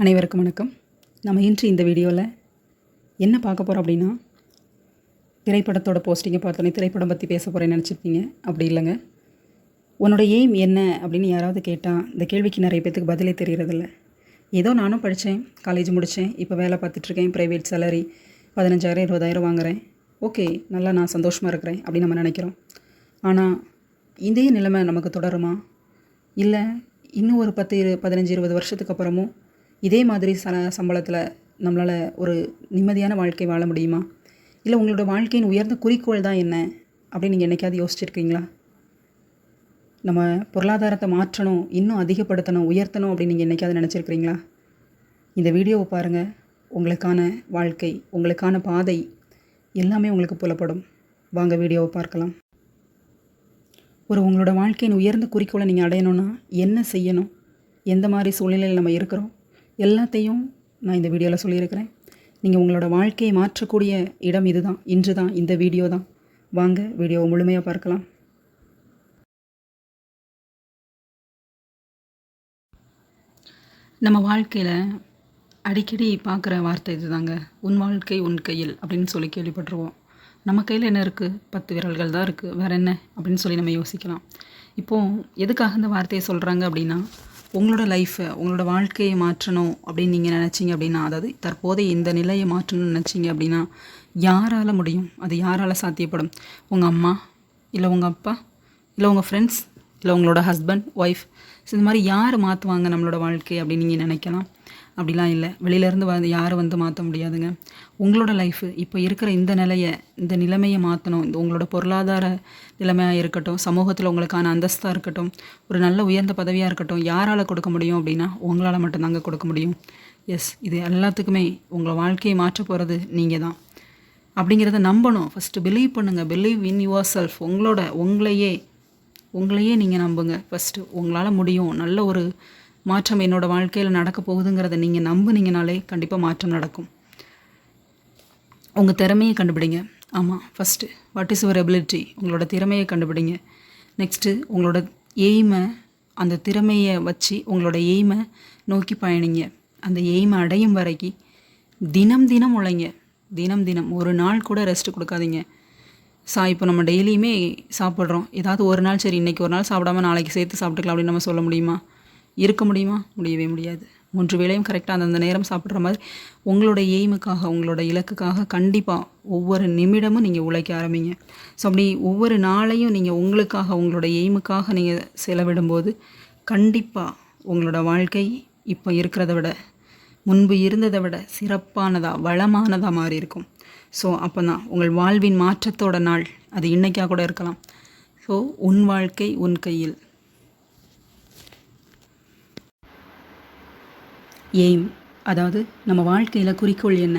அனைவருக்கும் வணக்கம். நம்ம இன்று இந்த வீடியோவில் என்ன பார்க்க போகிறோம் அப்படின்னா, திரைப்படத்தோட போஸ்டிங்கை பார்த்தோன்னே திரைப்படம் பற்றி பேச போகிறேன்னு நினச்சிருப்பீங்க. அப்படி இல்லைங்க. உன்னோட எய்ம் என்ன அப்படின்னு யாராவது கேட்டால் இந்த கேள்விக்கு நிறைய பேத்துக்கு பதிலே தெரியறதில்ல. ஏதோ நானும் படித்தேன், காலேஜ் முடித்தேன், இப்போ வேலை பார்த்துட்ருக்கேன், ப்ரைவேட் சேலரி 15,000 20,000 வாங்குகிறேன், ஓகே நல்லா நான் சந்தோஷமாக இருக்கிறேன் அப்படின்னு நம்ம நினைக்கிறோம். ஆனால் இதே நிலைமை நமக்கு தொடருமா? இல்லை இன்னும் ஒரு 10 15 20 வருஷத்துக்கு அப்புறமும் இதே மாதிரி சம்பளத்தில் நம்மளால் ஒரு நிம்மதியான வாழ்க்கை வாழ முடியுமா? இல்லை உங்களோட வாழ்க்கையின் உயர்ந்த குறிக்கோள் தான் என்ன அப்படின்னு நீங்கள் என்றைக்காவது யோசிச்சிருக்கீங்களா? நம்ம பொருளாதாரத்தை மாற்றணும், இன்னும் அதிகப்படுத்தணும், உயர்த்தணும் அப்படின்னு நீங்கள் என்றைக்காவது நினச்சிருக்கிறீங்களா? இந்த வீடியோவை பாருங்கள். உங்களுக்கான வாழ்க்கை, உங்களுக்கான பாதை எல்லாமே உங்களுக்கு புலப்படும். வாங்க வீடியோவை பார்க்கலாம். உங்களோட வாழ்க்கையின் உயர்ந்த குறிக்கோளை நீங்கள் அடையணும்னா என்ன செய்யணும், எந்த மாதிரி சூழ்நிலையில் நம்ம இருக்கிறோம், எல்லாத்தையும் நான் இந்த வீடியோவில் சொல்லியிருக்கிறேன். நீங்கள் உங்களோட வாழ்க்கையை மாற்றக்கூடிய இடம் இதுதான், இன்று தான், இந்த வீடியோ தான். வாங்க வீடியோவை முழுமையாக பார்க்கலாம். நம்ம வாழ்க்கையில் அடிக்கடி பார்க்குற வார்த்தை இது தாங்க, உன் வாழ்க்கை உன் கையில் அப்படின்னு சொல்லி கேள்விப்பட்டுருவோம். நம்ம கையில் என்ன இருக்குது? 10 விரல்கள் தான் இருக்குது, வேறு என்ன அப்படின்னு சொல்லி நம்ம யோசிக்கலாம். இப்போது எதுக்காக இந்த வார்த்தையை சொல்கிறாங்க அப்படின்னா, உங்களோட லைஃப்பை, உங்களோட வாழ்க்கையை மாற்றணும் அப்படின்னு நீங்கள் நினச்சிங்க அப்படின்னா, அதாவது தற்போதைய இந்த நிலையை மாற்றணும்னு நினச்சிங்க அப்படின்னா யாரால் முடியும்? அது யாரால் சாத்தியப்படும்? உங்கள் அம்மா, இல்லை உங்கள் அப்பா, இல்லை உங்கள் ஃப்ரெண்ட்ஸ், இல்லை உங்களோட ஹஸ்பண்ட், ஒய்ஃப், இந்த மாதிரி யார் மாற்றுவாங்க நம்மளோட வாழ்க்கை அப்படின்னு நீங்கள் நினைக்கலாம். அப்படிலாம் இல்லை. வெளியிலேருந்து யாரும் மாற்ற முடியாதுங்க. உங்களோட லைஃபு இப்போ இருக்கிற இந்த நிலைமையை மாற்றணும். உங்களோட பொருளாதார நிலைமையாக இருக்கட்டும், சமூகத்தில் உங்களுக்கான அந்தஸ்தாக இருக்கட்டும், ஒரு நல்ல உயர்ந்த பதவியாக இருக்கட்டும், யாரால் கொடுக்க முடியும் அப்படின்னா உங்களால் மட்டும்தாங்க கொடுக்க முடியும். எஸ், இது எல்லாத்துக்குமே உங்கள் வாழ்க்கையை மாற்ற போகிறது நீங்கள் தான் அப்படிங்கிறத நம்பணும். ஃபஸ்ட்டு பிலீவ் பண்ணுங்கள். Believe in your self. உங்களையே நீங்கள் நம்புங்க. ஃபஸ்ட்டு உங்களால் முடியும், நல்ல ஒரு மாற்றம் என்னோடய வாழ்க்கையில் நடக்க போகுதுங்கிறத நீங்கள் நம்புனீங்கனாலே கண்டிப்பாக மாற்றம் நடக்கும். உங்கள் திறமையை கண்டுபிடிங்க. ஆமாம், first what is your ability, உங்களோட திறமையை கண்டுபிடிங்க. நெக்ஸ்ட்டு உங்களோட எய்மை, அந்த திறமையை வச்சு உங்களோட எய்மை நோக்கி பயணிங்க. அந்த எய்மை அடையும் வரைக்கும் தினம் உழைங்க. தினம் ஒரு நாள் கூட ரெஸ்ட்டு கொடுக்காதீங்க. இப்போ நம்ம டெய்லியுமே சாப்பிட்றோம். ஏதாவது ஒரு நாள் சரி இன்றைக்கி ஒரு நாள் சாப்பிடாமல் நாளைக்கு சேர்த்து சாப்பிட்டுக்கலாம் அப்படின்னு நம்ம சொல்ல முடியுமா? இருக்க முடியுமா? முடியவே முடியாது. 3 வேளையும் கரெக்டாக அந்தந்த நேரம் சாப்பிட்ற மாதிரி உங்களோட எய்முக்காக, உங்களோட இலக்குக்காக கண்டிப்பாக ஒவ்வொரு நிமிடமும் நீங்கள் உழைக்க ஆரம்பிங்க. ஸோ அப்படி ஒவ்வொரு நாளையும் நீங்கள் உங்களுக்காக, உங்களோட எய்முக்காக நீங்கள் செலவிடும்போது கண்டிப்பாக உங்களோட வாழ்க்கை இப்போ இருக்கிறத விட, முன்பு இருந்ததை விட சிறப்பானதாக, வளமானதாக மாறி இருக்கும். ஸோ அப்போ தான் உங்கள் வாழ்வின் மாற்றத்தோட நாள் அது இன்றைக்காக கூட இருக்கலாம். ஸோ உன் வாழ்க்கை உன் கையில். எய்ம், அதாவது நம்ம வாழ்க்கையில் குறிக்கோள் என்ன,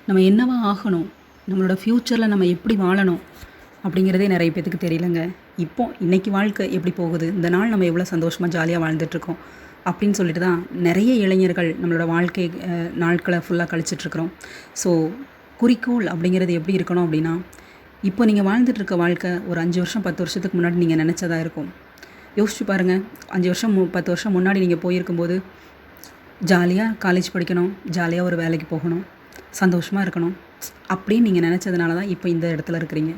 நம்ம என்னவா ஆகணும், நம்மளோட ஃப்யூச்சரில் நம்ம எப்படி வாழணும் அப்படிங்கிறதே நிறைய பேத்துக்கு தெரியலங்க. இன்றைக்கி வாழ்க்கை எப்படி போகுது, இந்த நாள் நம்ம எவ்வளோ சந்தோஷமாக ஜாலியாக வாழ்ந்துட்டுருக்கோம் அப்படின்னு சொல்லிட்டு தான் நிறைய இளைஞர்கள் நம்மளோட வாழ்க்கை நாட்களை ஃபுல்லாக கழிச்சிட்ருக்குறோம். ஸோ குறிக்கோள் அப்படிங்கிறது எப்படி இருக்கணும் அப்படின்னா, இப்போ நீங்கள் வாழ்ந்துட்டுருக்க வாழ்க்கை ஒரு 5 வருஷம் 10 வருஷத்துக்கு முன்னாடி நீங்கள் நினச்சதாக இருக்கும். யோசிச்சு பாருங்கள். 5 வருஷம் 10 வருஷம் முன்னாடி நீங்கள் போயிருக்கும்போது ஜாலியாக காலேஜ் படிக்கணும், ஜாலியாக ஒரு வேலைக்கு போகணும், சந்தோஷமாக இருக்கணும் அப்படின்னு நீங்கள் நினச்சதுனால தான் இப்போ இந்த இடத்துல இருக்கிறீங்க.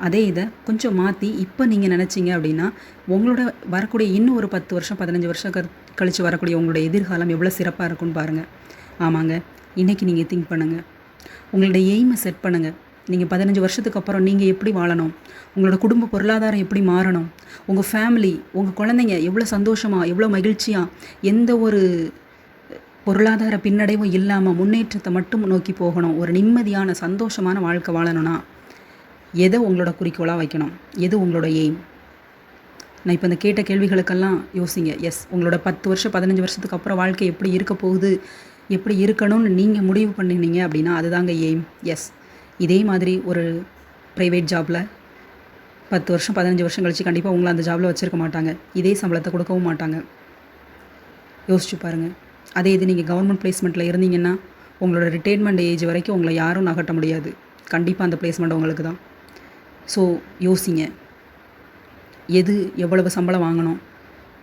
அதே இதை கொஞ்சம் மாற்றி இப்போ நீங்கள் நினச்சிங்க அப்படின்னா உங்களோட வரக்கூடிய இன்னும் ஒரு 10 வருஷம் 15 வருஷம் கழித்து வரக்கூடிய உங்களோட எதிர்காலம் எவ்வளோ சிறப்பாக இருக்கும்னு பாருங்கள். ஆமாங்க, இன்றைக்கி நீங்கள் திங்க் பண்ணுங்கள். உங்களோட எய்மை செட் பண்ணுங்கள். நீங்கள் 15 வருஷத்துக்கு அப்புறம் நீங்கள் எப்படி வாழணும், உங்களோட குடும்ப பொருளாதாரம் எப்படி மாறணும், உங்கள் ஃபேமிலி, உங்கள் குழந்தைங்க எவ்வளோ சந்தோஷமாக, எவ்வளோ மகிழ்ச்சியாக, எந்த ஒரு பொருளாதார பின்னடைவும் இல்லாமல் முன்னேற்றத்தை மட்டும் நோக்கி போகணும், ஒரு நிம்மதியான சந்தோஷமான வாழ்க்கை வாழணும்னா எதை உங்களோட குறிக்கோளாக வைக்கணும், எது உங்களோட எய்ம்? நான் இப்போ இந்த கேட்ட கேள்விகளுக்கெல்லாம் யோசிங்க. எஸ், உங்களோட 10 வருஷம் 15 வருஷத்துக்கு அப்புறம் வாழ்க்கை எப்படி இருக்க போகுது, எப்படி இருக்கணும்னு நீங்கள் முடிவு பண்ணினீங்க அப்படின்னா அதுதாங்க எய்ம். எஸ், இதே மாதிரி ஒரு ப்ரைவேட் ஜாபில் 10 வருஷம் 15 வருஷம் கழித்து கண்டிப்பாக உங்களை அந்த ஜாபில் வச்சுருக்க மாட்டாங்க, இதே சம்பளத்தை கொடுக்கவும் மாட்டாங்க. யோசிச்சு பாருங்கள். அதே இது நீங்கள் கவர்மெண்ட் பிளேஸ்மெண்ட்டில் இருந்தீங்கன்னா உங்களோட ரிட்டைர்மெண்ட் ஏஜ் வரைக்கும் உங்களை யாரும் நகட்ட முடியாது. கண்டிப்பாக அந்த பிளேஸ்மெண்ட் உங்களுக்கு தான். ஸோ யோசிங்க, எவ்வளவு சம்பளம் வாங்கணும்,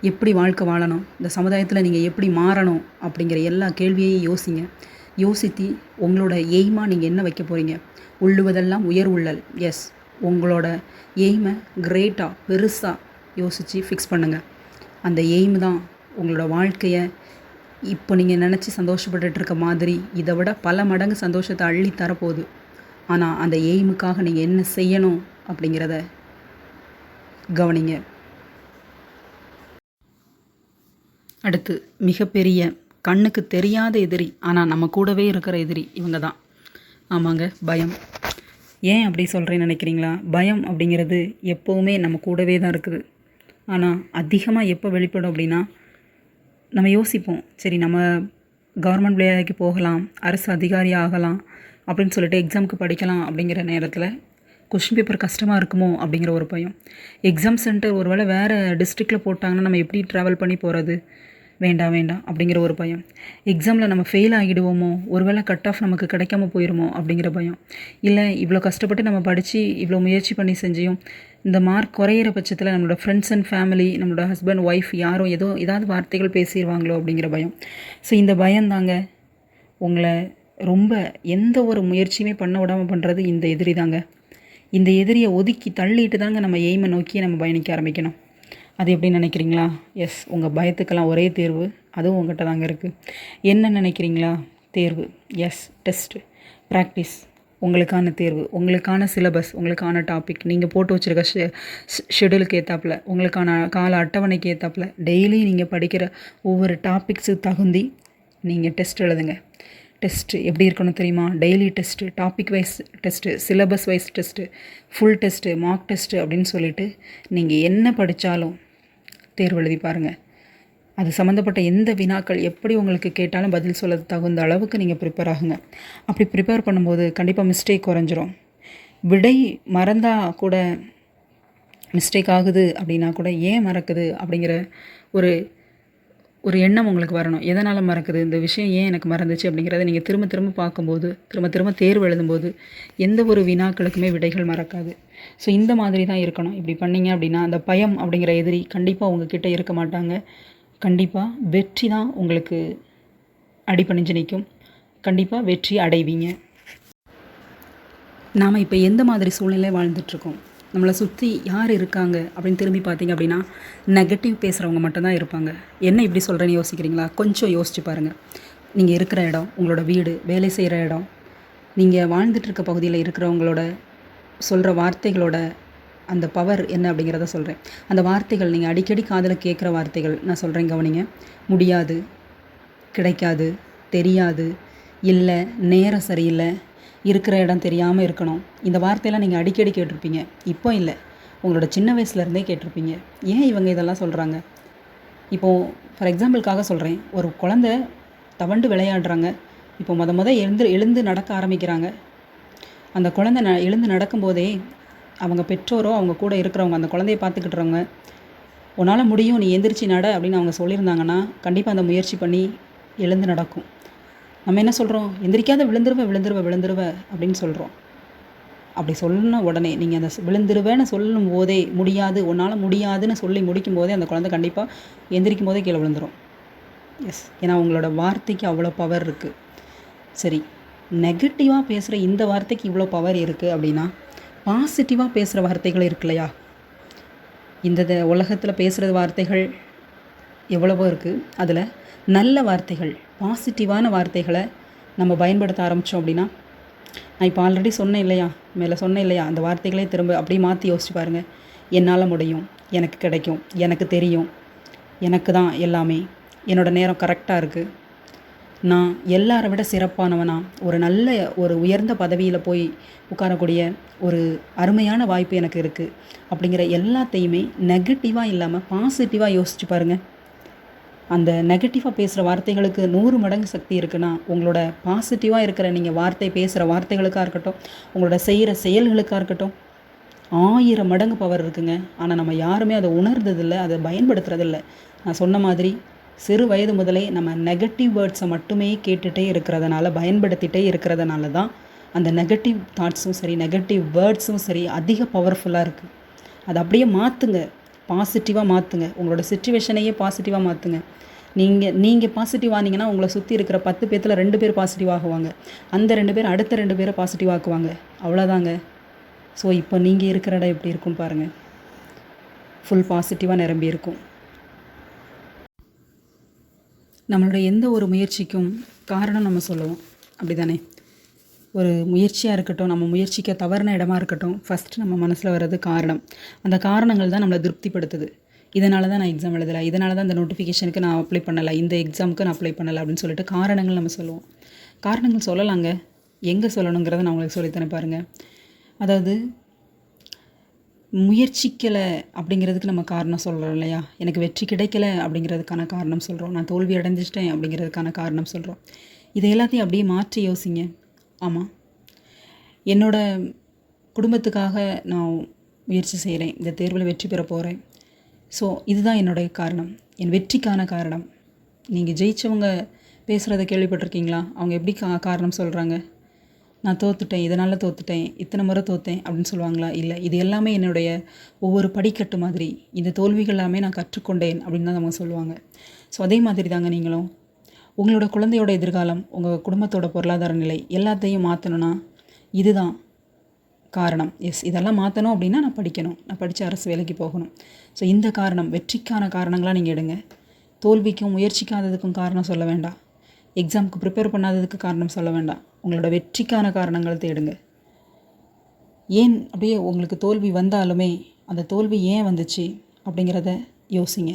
எப்படி வாழ்க்கை வாழணும், இந்த சமுதாயத்தில் நீங்கள் எப்படி மாறணும் அப்படிங்கிற எல்லா கேள்வியையும் யோசிங்க. யோசித்து உங்களோட எய்மாக நீங்கள் என்ன வைக்க போகிறீங்க. உள்ளுவதெல்லாம் உயர் உள்ளல். எஸ், உங்களோட எய்மை கிரேட்டாக பெருசாக யோசித்து ஃபிக்ஸ் பண்ணுங்கள். அந்த எய்ம் தான் உங்களோட வாழ்க்கையை இப்போ நீங்கள் நினச்சி சந்தோஷப்பட்டுட்டு இருக்க மாதிரி இதை விட பல மடங்கு சந்தோஷத்தை அள்ளி தரப்போகுது. ஆனால் அந்த எய்முக்காக நீங்கள் என்ன செய்யணும் அப்படிங்கிறத கவனிங்க. அடுத்து மிகப்பெரிய கண்ணுக்கு தெரியாத எதிரி, ஆனால் நம்ம கூடவே இருக்கிற எதிரி இவங்க தான். ஆமாங்க, பயம். ஏன் அப்படி சொல்கிறேன்னு நினைக்கிறீங்களா? பயம் அப்படிங்கிறது எப்போவுமே நம்ம கூடவே தான் இருக்குது. ஆனால் அதிகமாக எப்போ வெளிப்படும் அப்படின்னா, நம்ம யோசிப்போம், சரி நம்ம கவர்மெண்ட் வேலைக்கு போகலாம், அரசு அதிகாரி ஆகலாம் அப்படின்னு சொல்லிட்டு எக்ஸாமுக்கு படிக்கலாம். அப்படிங்கிற நேரத்தில் கொஷின் பேப்பர் கஷ்டமாக இருக்குமோ அப்படிங்கிற ஒரு பயம். எக்ஸாம் சென்டர் ஒரு வேளை வேறு டிஸ்ட்ரிக்டில் போட்டாங்கன்னா நம்ம எப்படி ட்ராவல் பண்ணி போகிறது, வேண்டாம் அப்படிங்கிற ஒரு பயம். எக்ஸாமில் நம்ம ஃபெயில் ஆகிடுவோமோ, ஒருவேளை கட் ஆஃப் நமக்கு கிடைக்காம போயிடுமோ அப்படிங்கிற பயம். இல்லை இவ்வளோ கஷ்டப்பட்டு நம்ம படித்து இவ்வளோ முயற்சி பண்ணி செஞ்சியும் இந்த மார்க் குறையிற பட்சத்தில் நம்மளோட ஃப்ரெண்ட்ஸ் அண்ட் ஃபேமிலி, நம்மளோட ஹஸ்பண்ட் ஒய்ஃப் யாரோ ஏதாவது வார்த்தைகள் பேசிடுவாங்களோ அப்படிங்கிற பயம். ஸோ இந்த பயந்தாங்க உங்களை ரொம்ப எந்த ஒரு முயற்சியுமே பண்ண விடாமல் பண்ணுறது இந்த எதிரி தாங்க. இந்த எதிரியை ஒதுக்கி தள்ளிட்டு தாங்க நம்ம எய்மை நோக்கியே நம்ம பயணிக்க ஆரம்பிக்கணும். அது எப்படி நினைக்கிறீங்களா? எஸ், உங்கள் பயத்துக்கெல்லாம் ஒரே தேர்வு, அதுவும் உங்கள்கிட்ட தாங்க இருக்குது. என்ன நினைக்கிறீங்களா? தேர்வு. எஸ், டெஸ்ட்டு, ப்ராக்டிஸ், உங்களுக்கான தேர்வு, உங்களுக்கான சிலபஸ், உங்களுக்கான டாபிக், நீங்கள் போட்டு வச்சுருக்க ஷெடியூலுக்கு ஏற்றாப்புல, உங்களுக்கான கால அட்டவணைக்கு ஏற்றாப்புல டெய்லி நீங்கள் படிக்கிற ஒவ்வொரு டாபிக்ஸுக்கு தகுந்தி நீங்கள் டெஸ்ட் எழுதுங்க. டெஸ்ட்டு எப்படி இருக்கணும் தெரியுமா? Daily test, topic wise test, syllabus wise test, full test, mark test அப்படின்னு சொல்லிவிட்டு நீங்கள் என்ன படித்தாலும் தேர்வு எழுதி பாருங்கள். அது சம்மந்தப்பட்ட எந்த வினாக்கள் எப்படி உங்களுக்கு கேட்டாலும் பதில் சொல்ல தகுந்த அளவுக்கு நீங்கள் ப்ரிப்பேர் ஆகுங்க. அப்படி ப்ரிப்பேர் பண்ணும்போது கண்டிப்பாக மிஸ்டேக் குறைஞ்சிரும். விடை மறந்தால் கூட மிஸ்டேக் ஆகுது அப்படின்னா கூட ஏன் மறக்குது அப்படிங்கிற ஒரு எண்ணம் உங்களுக்கு வரணும். எதனால் மறக்குது, இந்த விஷயம் ஏன் எனக்கு மறந்துச்சு அப்படிங்கிறத நீங்கள் திரும்ப திரும்ப பார்க்கும்போது, திரும்ப தேர்வு எழுதும்போது எந்த ஒரு வினாக்களுக்குமே விடைகள் மறக்காது. ஸோ இந்த மாதிரி தான் இருக்கணும். இப்படி பண்ணிங்க அப்படின்னா அந்த பயம் அப்படிங்கிற எதிரி கண்டிப்பாக உங்ககிட்ட இருக்க மாட்டாங்க. கண்டிப்பாக வெற்றி தான் உங்களுக்கு அடிபணிஞ்சு நிற்கும். கண்டிப்பாக வெற்றி அடைவீங்க. நாம் இப்போ எந்த மாதிரி சூழ்நிலை வாழ்ந்துட்டுருக்கோம், நம்மளை சுற்றி யார் இருக்காங்க அப்படின்னு திரும்பி பார்த்தீங்க அப்படின்னா நெகட்டிவ் பேசுகிறவங்க மட்டும்தான் இருப்பாங்க. என்ன இப்படி சொல்கிறேன்னு யோசிக்கிறீங்களா? கொஞ்சம் யோசிச்சு பாருங்கள். நீங்கள் இருக்கிற இடம், உங்களோட வீடு, வேலை செய்கிற இடம், நீங்கள் வாழ்ந்துட்டுருக்க பகுதியில் இருக்கிறவங்களோட சொல்கிற வார்த்தைகளோட அந்த பவர் என்ன அப்படிங்கிறத சொல்கிறேன். அந்த வார்த்தைகள் நீங்கள் அடிக்கடி காதில் கேட்குற வார்த்தைகள் நான் சொல்கிறேன், கவனிங்க. முடியாது, கிடைக்காது, தெரியாது, இல்லை, நேரம் சரியில்லை, இருக்கிற இடம் தெரியாமல் இருக்கணும். இந்த வார்த்தையெல்லாம் நீங்கள் அடிக்கடி கேட்டிருப்பீங்க. இப்போ இல்லை, உங்களோட சின்ன வயசுலேருந்தே கேட்டிருப்பீங்க. ஏன் இவங்க இதெல்லாம் சொல்கிறாங்க? இப்போது ஃபார் எக்ஸாம்பிளுக்காக சொல்கிறேன், ஒரு குழந்தை தவண்டு விளையாடுறாங்க. இப்போ எழுந்து நடக்க ஆரம்பிக்கிறாங்க. அந்த குழந்தை எழுந்து நடக்கும்போதே அவங்க பெற்றோரோ அவங்க கூட இருக்கிறவங்க, அந்த குழந்தைய பார்த்துக்கிட்டுறவங்க, உன்னால் முடியும், நீ எந்திரிச்சு நட அப்படின்னு அவங்க சொல்லியிருந்தாங்கன்னா கண்டிப்பாக அந்த முயற்சி பண்ணி எழுந்து நடக்கும். நம்ம என்ன சொல்கிறோம்? எந்திரிக்காத, விழுந்துருவ அப்படின்னு சொல்கிறோம். அப்படி சொன்ன உடனே நீங்கள் அந்த விழுந்துருவேன்னு சொல்லும் போதே, முடியாது, உன்னால் முடியாதுன்னு சொல்லி முடிக்கும் போதே அந்த குழந்தை கண்டிப்பாக எந்திரிக்கும் போதே கீழே விழுந்துடும். எஸ், ஏன்னா உங்களோட வார்த்தைக்கு அவ்வளோ பவர் இருக்குது. சரி, நெகட்டிவாக பேசுகிற இந்த வார்த்தைக்கு இவ்வளோ பவர் இருக்குது அப்படின்னா பாசிட்டிவாக பேசுகிற வார்த்தைகள் இருக்கு இல்லையா? இந்த உலகத்தில் பேசுகிற வார்த்தைகள் எவ்வளவோ இருக்குது. அதில் நல்ல வார்த்தைகள், பாசிட்டிவான வார்த்தைகளை நம்ம பயன்படுத்த ஆரம்பித்தோம் அப்படின்னா, நான் இப்போ ஆல்ரெடி சொன்னேன் இல்லையா, அந்த வார்த்தைகளே திரும்ப அப்படியே மாற்றி யோசிச்சு பாருங்கள். என்னால் முடியும், எனக்கு கிடைக்கும், எனக்கு தெரியும், எனக்கு தான் எல்லாமே, என்னோடய நேரம் கரெக்டாக இருக்குது, நான் எல்லாரை விட சிறப்பானவனா, ஒரு உயர்ந்த பதவியில் போய் உட்காரக்கூடிய ஒரு அருமையான வாய்ப்பு எனக்கு இருக்குது அப்படிங்கிற எல்லாத்தையுமே நெகட்டிவாக இல்லாமல் பாசிட்டிவாக யோசிச்சு பாருங்கள். அந்த நெகட்டிவாக பேசுகிற வார்த்தைகளுக்கு 100 மடங்கு சக்தி இருக்குன்னா, உங்களோட பாசிட்டிவாக இருக்கிற நீங்கள் பேசுகிற வார்த்தைகளுக்காக இருக்கட்டும், உங்களோட செய்கிற செயல்களுக்காக இருக்கட்டும், 1000 மடங்கு பவர் இருக்குங்க. ஆனால் நம்ம யாருமே அதை உணர்ந்ததில்லை, அதை பயன்படுத்துறதில்லை. நான் சொன்ன மாதிரி சிறு வயது முதலே நம்ம நெகட்டிவ் வேர்ட்ஸை மட்டுமே கேட்டுகிட்டே இருக்கிறதுனால, பயன்படுத்திகிட்டே இருக்கிறதுனால தான் அந்த நெகட்டிவ் தாட்ஸும் சரி, நெகட்டிவ் வேர்ட்ஸும் சரி அதிக பவர்ஃபுல்லாக இருக்குது. அதை அப்படியே மாற்றுங்க. பாசிட்டிவாக மாற்றுங்க. உங்களோட சிச்சுவேஷனையே பாசிட்டிவாக மாற்றுங்க. நீங்கள் பாசிட்டிவ் ஆனீங்கன்னா உங்களை சுற்றி இருக்கிற 10 பேர்த்தில் 2 பேர் பாசிட்டிவ் ஆகுவாங்க. அந்த 2 பேர் அடுத்த 2 பேரை பாசிட்டிவ் ஆக்குவாங்க. அவ்வளோதாங்க. ஸோ இப்போ நீங்கள் இருக்கிற இடம் எப்படி இருக்குன்னு பாருங்கள். ஃபுல் பாசிட்டிவாக நிரம்பி இருக்கும். நம்மளோட எந்த ஒரு முயற்சிக்கும் காரணம் நம்ம சொல்லுவோம், அப்படி தானே? ஒரு முயற்சியாக இருக்கட்டும், நம்ம முயற்சிக்க தவறின இடமா இருக்கட்டும், ஃபஸ்ட்டு நம்ம மனசில் வர்றது காரணம். அந்த காரணங்கள் தான் நம்மளை திருப்திப்படுத்துது. இதனால தான் நான் எக்ஸாம் எழுதலை, இதனால தான் இந்த நோட்டிஃபிகேஷனுக்கு நான் அப்ளை பண்ணலை, இந்த எக்ஸாமுக்கு நான் அப்ளை பண்ணலை அப்படின்னு சொல்லிட்டு காரணங்கள் நம்ம சொல்லுவோம். காரணங்கள் சொல்லலாங்க, எங்கே சொல்லணுங்கிறத நான் உங்களுக்கு சொல்லித்தரேன் பாருங்கள். அதாவது முயற்சிக்கலை அப்படிங்கிறதுக்கு நம்ம காரணம் சொல்கிறோம் இல்லையா? எனக்கு வெற்றி கிடைக்கலை அப்படிங்கிறதுக்கான காரணம் சொல்கிறோம், நான் தோல்வி அடைஞ்சிட்டேன் அப்படிங்கிறதுக்கான காரணம் சொல்கிறோம். இதை எல்லாத்தையும் அப்படியே மாற்றி யோசிங்க. ஆமாம், என்னோடய குடும்பத்துக்காக நான் முயற்சி செய்கிறேன், இந்த தேர்வில் வெற்றி பெற போகிறேன். ஸோ இதுதான் என்னுடைய காரணம், என் வெற்றிக்கான காரணம். நீங்கள் ஜெயித்தவங்க பேசுகிறத கேள்விப்பட்டிருக்கீங்களா? அவங்க எப்படி காரணம் சொல்கிறாங்க? நான் தோற்றுட்டேன், இதனால் தோற்றுட்டேன், இத்தனை முறை தோற்றேன் அப்படின்னு சொல்லுவாங்களா? இல்லை, இது எல்லாமே என்னுடைய ஒவ்வொரு படிக்கட்டு மாதிரி, இந்த தோல்விகள் எல்லாமே நான் கற்றுக்கொண்டேன் அப்படின்னு தான் அவங்க சொல்லுவாங்க. ஸோ அதே மாதிரி தாங்க நீங்களும் உங்களோட குழந்தையோட எதிர்காலம், உங்கள் குடும்பத்தோட பொருளாதார நிலை எல்லாத்தையும் மாற்றணும்னா இதுதான் காரணம். எஸ், இதெல்லாம் மாற்றணும் அப்படின்னா நான் படிக்கணும், நான் படித்த அரசு வேலைக்கு போகணும். ஸோ இந்த காரணம், வெற்றிக்கான காரணங்களாக நீங்கள் எடுங்க. தோல்விக்கும் முயற்சிக்காததுக்கும் காரணம் சொல்ல வேண்டாம், எக்ஸாமுக்கு ப்ரிப்பேர் பண்ணாததுக்கு காரணம் சொல்ல வேண்டாம். உங்களோட வெற்றிக்கான காரணங்கள் தேடுங்க. ஏன் அப்படியே உங்களுக்கு தோல்வி வந்தாலுமே அந்த தோல்வி ஏன் வந்துச்சு அப்படிங்கிறத யோசிங்க.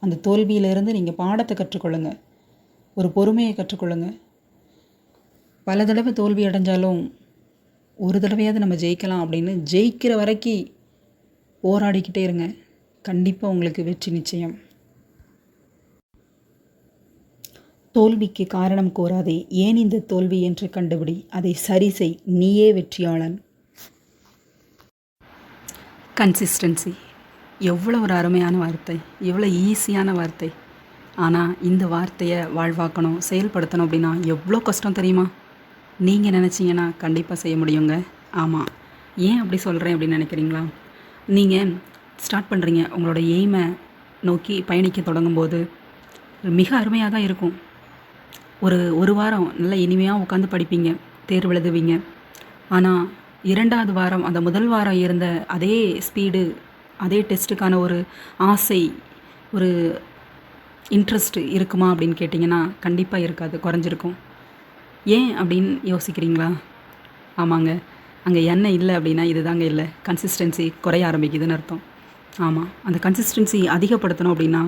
அந்த தோல்வியிலேருந்து நீங்கள் பாடத்தை கற்றுக்கொள்ளுங்க, ஒரு பொறுமையை கற்றுக்கொள்ளுங்க. பல தடவை தோல்வி அடைஞ்சாலும் ஒரு தடவையாவது நம்ம ஜெயிக்கலாம் அப்படின்னு ஜெயிக்கிற வரைக்கும் போராடிக்கிட்டே இருங்க. கண்டிப்பாக உங்களுக்கு வெற்றி நிச்சயம். தோல்விக்கு காரணம் கோராதே, ஏன் இந்த தோல்வி என்று கண்டுபிடி, அதை சரி செய், நீயே வெற்றியாளன். கன்சிஸ்டன்சி எவ்வளோ ஒரு அருமையான வார்த்தை, எவ்வளோ ஈஸியான வார்த்தை. ஆனால் இந்த வார்த்தையை வாழ்வாக்கணும், செயல்படுத்தணும் அப்படின்னா எவ்வளோ கஷ்டம் தெரியுமா? நீங்கள் நினச்சிங்கன்னா கண்டிப்பாக செய்ய முடியுங்க. ஆமாம், ஏன் அப்படி சொல்கிறேன் அப்படின்னு நினைக்கிறீங்களா? நீங்கள் ஸ்டார்ட் பண்ணுறீங்க, உங்களோட எய்மை நோக்கி பயணிக்க தொடங்கும்போது மிக அருமையாக தான் இருக்கும். ஒரு வாரம் நல்லா இனிமையாக உட்காந்து படிப்பீங்க, தேர்வு எழுதுவீங்க. ஆனால் 2வது வாரம், அந்த முதல் வாரம் இருந்த அதே ஸ்பீடு, அதே டெஸ்ட்டுக்கான ஒரு ஆசை, ஒரு இன்ட்ரெஸ்ட் இருக்குமா அப்படின்னு கேட்டிங்கன்னா கண்டிப்பாக இருக்காது, குறைஞ்சிருக்கும். ஏன் அப்படின்னு யோசிக்கிறீங்களா? ஆமாங்க, அங்கே என்ன இல்லை அப்படின்னா இதுதாங்க இல்லை, கன்சிஸ்டன்சி குறைய ஆரம்பிக்குதுன்னு அர்த்தம். ஆமாம், அந்த கன்சிஸ்டன்சி அதிகப்படுத்தணும் அப்படின்னா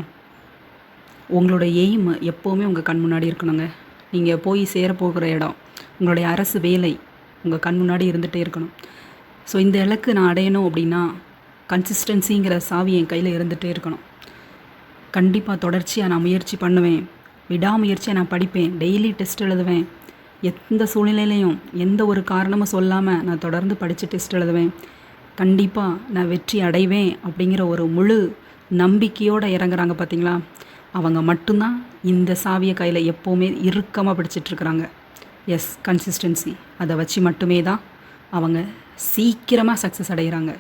உங்களோட எய்ம் எப்போவுமே உங்கள் கண் முன்னாடி இருக்கணுங்க. நீங்கள் போய் சேரப்போகிற இடம், உங்களுடைய அரசு வேலை உங்கள் கண் முன்னாடி இருந்துகிட்டே இருக்கணும். ஸோ இந்த இலக்கு நான் அடையணும் அப்படின்னா கன்சிஸ்டன்சிங்கிற சாவி என் கையில் இருந்துகிட்டே இருக்கணும். கண்டிப்பாக தொடர்ச்சியாக நான் முயற்சி பண்ணுவேன், விடாமுயற்சியாக நான் படிப்பேன், டெய்லி டெஸ்ட் எழுதுவேன், எந்த சூழ்நிலையிலையும் எந்த ஒரு காரணமும் சொல்லாமல் நான் தொடர்ந்து படித்து டெஸ்ட் எழுதுவேன், கண்டிப்பாக நான் வெற்றி அடைவேன் அப்படிங்கிற ஒரு முழு நம்பிக்கையோடு இறங்குறாங்க பார்த்தீங்களா? அவங்க மட்டும்தான் இந்த சாவியை கையில் எப்போவுமே இறுக்கமாக பிடிச்சிட்ருக்குறாங்க. எஸ், கன்சிஸ்டன்சி, அதை வச்சு மட்டுமே தான் அவங்க சீக்கிரமாக சக்ஸஸ் அடைகிறாங்க.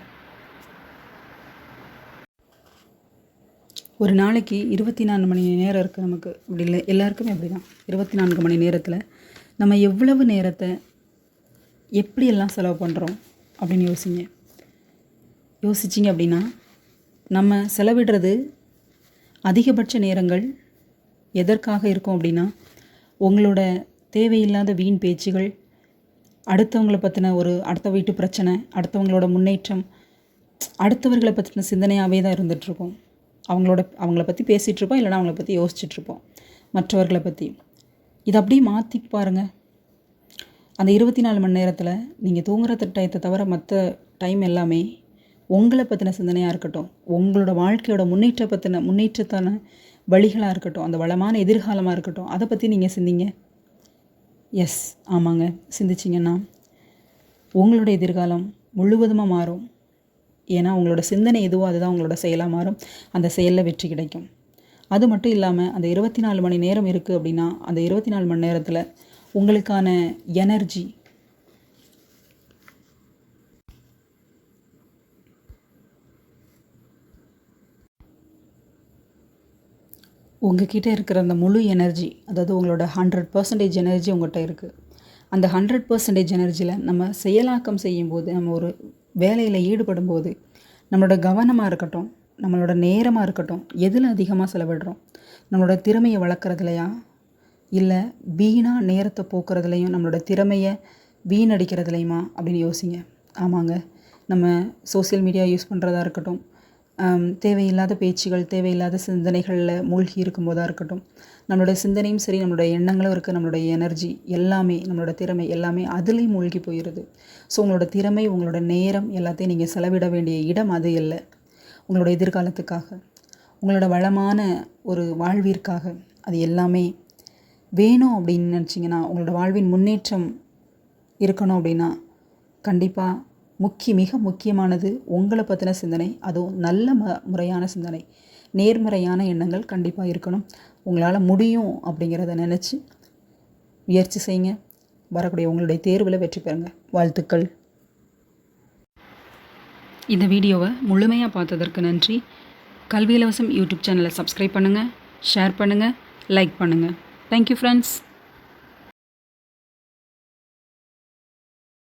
ஒரு நாளைக்கு 24 மணி நேரம் இருக்குது நமக்கு, அப்படி இல்லை எல்லாருக்குமே அப்படி தான். 24 மணி நேரத்தில் நம்ம எவ்வளவு நேரத்தை எப்படியெல்லாம் செலவு பண்ணுறோம் அப்படின்னு யோசிச்சிங்க அப்படின்னா நம்ம செலவிடுறது அதிகபட்ச நேரங்கள் எதற்காக இருக்கும் அப்படின்னா உங்களோட தேவையில்லாத வீண் பேச்சுகள், அடுத்தவங்களை பற்றின ஒரு அடுத்த வீட்டு பிரச்சனை, அடுத்தவங்களோட முன்னேற்றம், அடுத்தவர்களை பற்றின சிந்தனையாகவே தான் இருந்துகிட்ருக்கோம். அவங்கள பற்றி பேசிகிட்ருப்போம், இல்லைனா அவங்கள பற்றி யோசிச்சுட்ருப்போம், மற்றவர்களை பற்றி. இதை அப்படியே மாற்றி பாருங்கள். அந்த 24 மணி நேரத்தில் நீங்கள் தூங்குகிற டயத்தை தவிர மற்ற டைம் எல்லாமே உங்களை பற்றின சிந்தனையாக இருக்கட்டும், உங்களோட வாழ்க்கையோட முன்னேற்றத்தான வழிகளாக இருக்கட்டும், அந்த வளமான எதிர்காலமாக இருக்கட்டும், அதை பற்றி நீங்கள் சிந்திங்க. எஸ், ஆமாங்க, சிந்திச்சிங்கன்னா உங்களோட எதிர்காலம் முழுவதுமாக மாறும். ஏன்னா உங்களோட சிந்தனை எதுவோ அதுதான் உங்களோட செயலாக மாறும், அந்த செயலில் வெற்றி கிடைக்கும். அது மட்டும் இல்லாமல் அந்த 24 மணி நேரம் இருக்குது அப்படின்னா அந்த 24 மணி நேரத்தில் உங்களுக்கான எனர்ஜி, உங்ககிட்ட இருக்கிற அந்த முழு எனர்ஜி, அதாவது உங்களோட 100% எனர்ஜி உங்கள்கிட்ட இருக்குது. அந்த 100% எனர்ஜியில் நம்ம செயலாக்கம் செய்யும்போது, நம்ம ஒரு வேலையில் ஈடுபடும்போது, நம்மளோட கவனமாக இருக்கட்டும், நம்மளோட நேரமாக இருக்கட்டும், எதில் அதிகமாக செலவிடுறோம்? நம்மளோட திறமையை வளர்க்குறதுலையா, இல்லை வீணாக நேரத்தை போக்குறதுலையும், நம்மளோட திறமையை வீணடிக்கிறதுலையுமா அப்படின்னு யோசிங்க. ஆமாங்க, நம்ம சோசியல் மீடியா யூஸ் பண்ணுறதா இருக்கட்டும், தேவையில்லாத பேச்சுகள், தேவையில்லாத சிந்தனைகளில் மூழ்கி இருக்கும்போதாக இருக்கட்டும், நம்மளோட சிந்தனையும் சரி, நம்மளோட எண்ணங்களும் இருக்குது, நம்மளுடைய எனர்ஜி எல்லாமே, நம்மளோட திறமை எல்லாமே அதுலேயும் மூழ்கி போயிடுது. ஸோ உங்களோட திறமை, உங்களோட நேரம் எல்லாத்தையும் நீங்கள் செலவிட வேண்டிய இடம் அது இல்லை. உங்களோட எதிர்காலத்துக்காக, உங்களோட வளமான ஒரு வாழ்விற்காக அது எல்லாமே வேணும் அப்படின்னு நினச்சிங்கன்னா, உங்களோட வாழ்வின் முன்னேற்றம் இருக்கணும் அப்படின்னா, கண்டிப்பாக மிக முக்கியமானது உங்களை பற்றின சிந்தனை, அதுவும் நல்ல முறையான சிந்தனை, நேர்மறையான எண்ணங்கள் கண்டிப்பாக இருக்கணும். உங்களால் முடியும் அப்படிங்கிறத நினச்சி முயற்சி செய்யுங்க. வரக்கூடிய உங்களுடைய தேர்வில் வெற்றி பெறுங்க. வாழ்த்துக்கள். இந்த வீடியோவை முழுமையாக பார்த்ததற்கு நன்றி. கல்வி இலவசம் யூடியூப் சேனலை சப்ஸ்கிரைப் பண்ணுங்கள், ஷேர் பண்ணுங்கள், லைக் பண்ணுங்கள். Thank you friends.